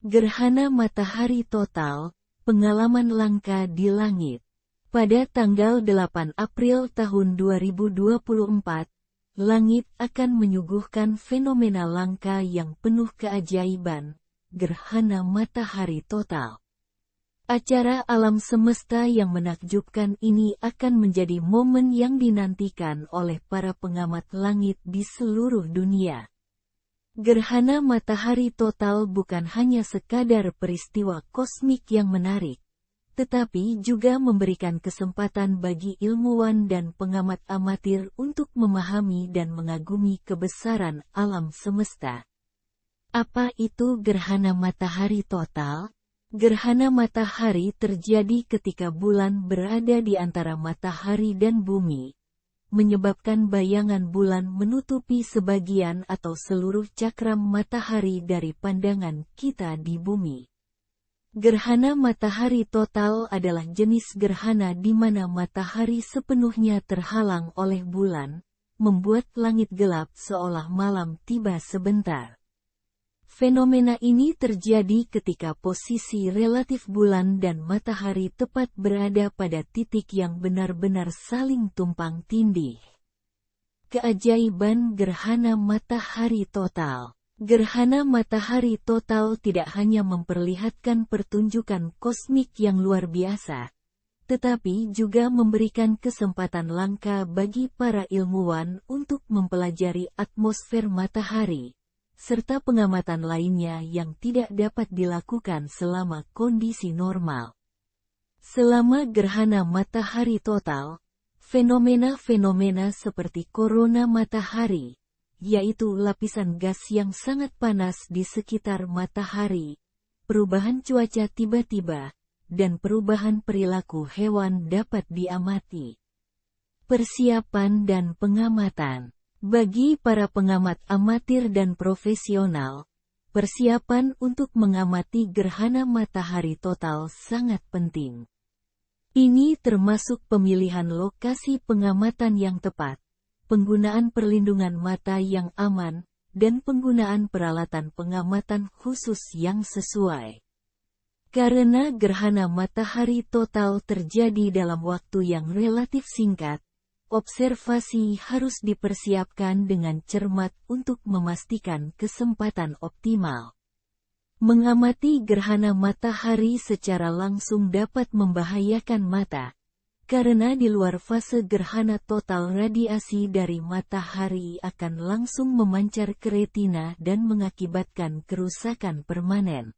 Gerhana matahari total, pengalaman langka di langit. Pada tanggal 8 April tahun 2024, langit akan menyuguhkan fenomena langka yang penuh keajaiban, gerhana matahari total. Acara alam semesta yang menakjubkan ini akan menjadi momen yang dinantikan oleh para pengamat langit di seluruh dunia. Gerhana matahari total bukan hanya sekadar peristiwa kosmik yang menarik, tetapi juga memberikan kesempatan bagi ilmuwan dan pengamat amatir untuk memahami dan mengagumi kebesaran alam semesta. Apa itu gerhana matahari total? Gerhana matahari terjadi ketika bulan berada di antara matahari dan bumi, menyebabkan bayangan bulan menutupi sebagian atau seluruh cakram matahari dari pandangan kita di bumi. Gerhana matahari total adalah jenis gerhana di mana matahari sepenuhnya terhalang oleh bulan, membuat langit gelap seolah malam tiba sebentar. Fenomena ini terjadi ketika posisi relatif bulan dan matahari tepat berada pada titik yang benar-benar saling tumpang tindih. Keajaiban gerhana matahari total. Gerhana matahari total tidak hanya memperlihatkan pertunjukan kosmik yang luar biasa, tetapi juga memberikan kesempatan langka bagi para ilmuwan untuk mempelajari atmosfer matahari, serta pengamatan lainnya yang tidak dapat dilakukan selama kondisi normal. Selama gerhana matahari total, fenomena-fenomena seperti korona matahari, yaitu lapisan gas yang sangat panas di sekitar matahari, perubahan cuaca tiba-tiba, dan perubahan perilaku hewan dapat diamati. Persiapan dan pengamatan. Bagi para pengamat amatir dan profesional, persiapan untuk mengamati gerhana matahari total sangat penting. Ini termasuk pemilihan lokasi pengamatan yang tepat, penggunaan perlindungan mata yang aman, dan penggunaan peralatan pengamatan khusus yang sesuai. Karena gerhana matahari total terjadi dalam waktu yang relatif singkat, observasi harus dipersiapkan dengan cermat untuk memastikan kesempatan optimal. Mengamati gerhana matahari secara langsung dapat membahayakan mata, karena di luar fase gerhana total radiasi dari matahari akan langsung memancar ke retina dan mengakibatkan kerusakan permanen.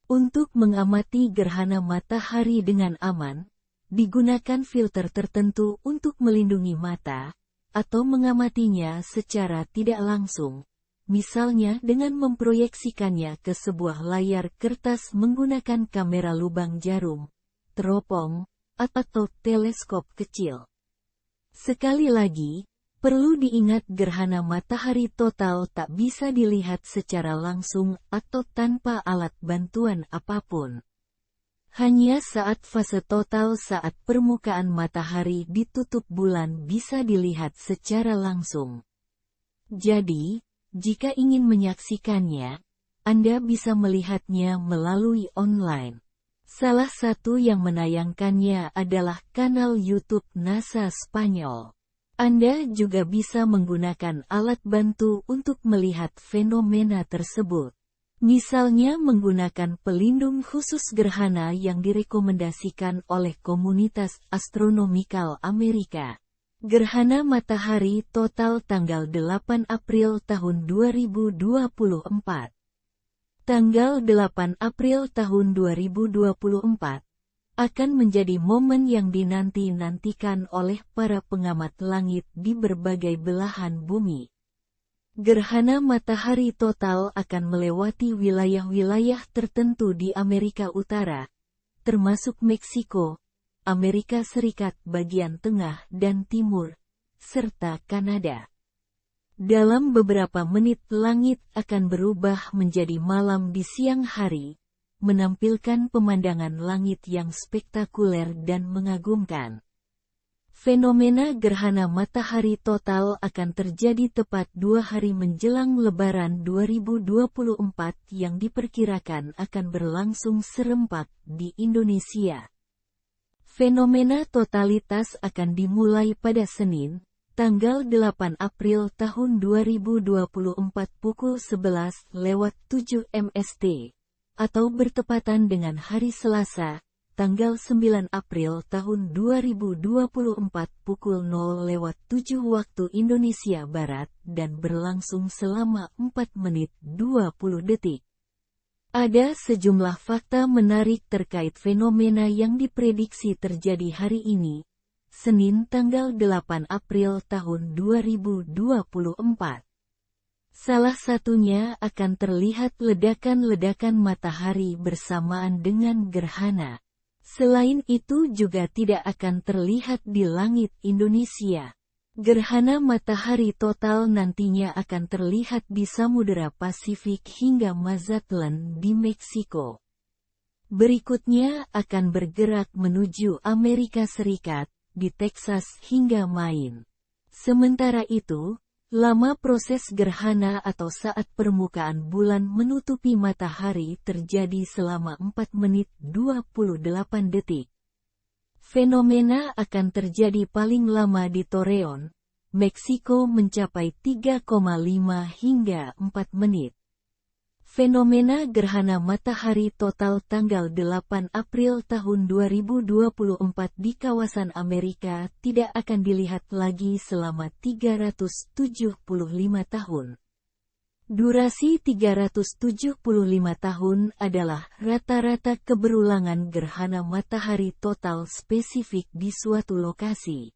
Untuk mengamati gerhana matahari dengan aman, digunakan filter tertentu untuk melindungi mata, atau mengamatinya secara tidak langsung, misalnya dengan memproyeksikannya ke sebuah layar kertas menggunakan kamera lubang jarum, teropong, atau teleskop kecil. Sekali lagi, perlu diingat gerhana matahari total tak bisa dilihat secara langsung atau tanpa alat bantuan apapun. Hanya saat fase total saat permukaan matahari ditutup bulan bisa dilihat secara langsung. Jadi, jika ingin menyaksikannya, Anda bisa melihatnya melalui online. Salah satu yang menayangkannya adalah kanal YouTube NASA Spanyol. Anda juga bisa menggunakan alat bantu untuk melihat fenomena tersebut. Misalnya menggunakan pelindung khusus gerhana yang direkomendasikan oleh Komunitas Astronomikal Amerika. Gerhana matahari total tanggal 8 April tahun 2024. Tanggal 8 April tahun 2024 akan menjadi momen yang dinanti-nantikan oleh para pengamat langit di berbagai belahan bumi. Gerhana matahari total akan melewati wilayah-wilayah tertentu di Amerika Utara, termasuk Meksiko, Amerika Serikat bagian tengah dan timur, serta Kanada. Dalam beberapa menit langit akan berubah menjadi malam di siang hari, menampilkan pemandangan langit yang spektakuler dan mengagumkan. Fenomena gerhana matahari total akan terjadi tepat 2 hari menjelang Lebaran 2024 yang diperkirakan akan berlangsung serempak di Indonesia. Fenomena totalitas akan dimulai pada Senin, tanggal 8 April tahun 2024 pukul 11:07 MST, atau bertepatan dengan hari Selasa, tanggal 9 April tahun 2024 pukul 0:07 waktu Indonesia Barat dan berlangsung selama 4 menit 20 detik. Ada sejumlah fakta menarik terkait fenomena yang diprediksi terjadi hari ini, Senin tanggal 8 April tahun 2024. Salah satunya akan terlihat ledakan-ledakan matahari bersamaan dengan gerhana. Selain itu juga tidak akan terlihat di langit Indonesia. Gerhana matahari total nantinya akan terlihat di Samudera Pasifik hingga Mazatlan di Meksiko. Berikutnya akan bergerak menuju Amerika Serikat, di Texas hingga Maine. Sementara itu, lama proses gerhana atau saat permukaan bulan menutupi matahari terjadi selama 4 menit 28 detik. Fenomena akan terjadi paling lama di Torreon, Meksiko mencapai 3,5 hingga 4 menit. Fenomena gerhana matahari total tanggal 8 April tahun 2024 di kawasan Amerika tidak akan dilihat lagi selama 375 tahun. Durasi 375 tahun adalah rata-rata keberulangan gerhana matahari total spesifik di suatu lokasi.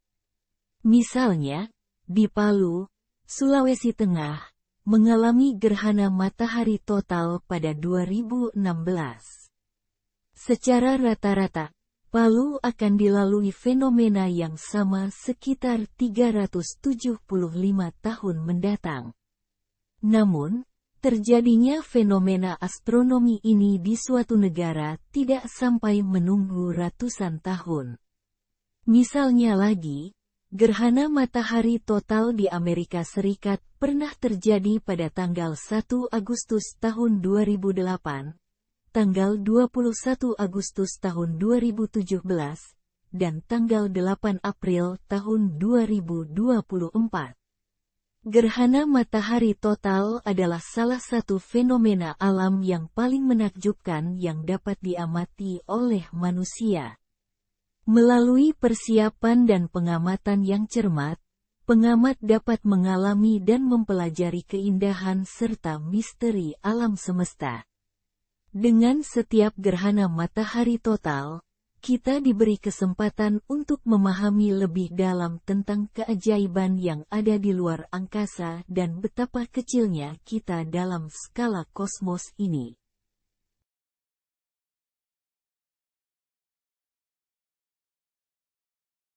Misalnya, di Palu, Sulawesi Tengah, mengalami gerhana matahari total pada 2016. Secara rata-rata, Palu akan dilalui fenomena yang sama sekitar 375 tahun mendatang. Namun, terjadinya fenomena astronomi ini di suatu negara tidak sampai menunggu ratusan tahun. Misalnya lagi, gerhana matahari total di Amerika Serikat pernah terjadi pada tanggal 1 Agustus tahun 2008, tanggal 21 Agustus tahun 2017, dan tanggal 8 April tahun 2024. Gerhana matahari total adalah salah satu fenomena alam yang paling menakjubkan yang dapat diamati oleh manusia. Melalui persiapan dan pengamatan yang cermat, pengamat dapat mengalami dan mempelajari keindahan serta misteri alam semesta. Dengan setiap gerhana matahari total, kita diberi kesempatan untuk memahami lebih dalam tentang keajaiban yang ada di luar angkasa dan betapa kecilnya kita dalam skala kosmos ini.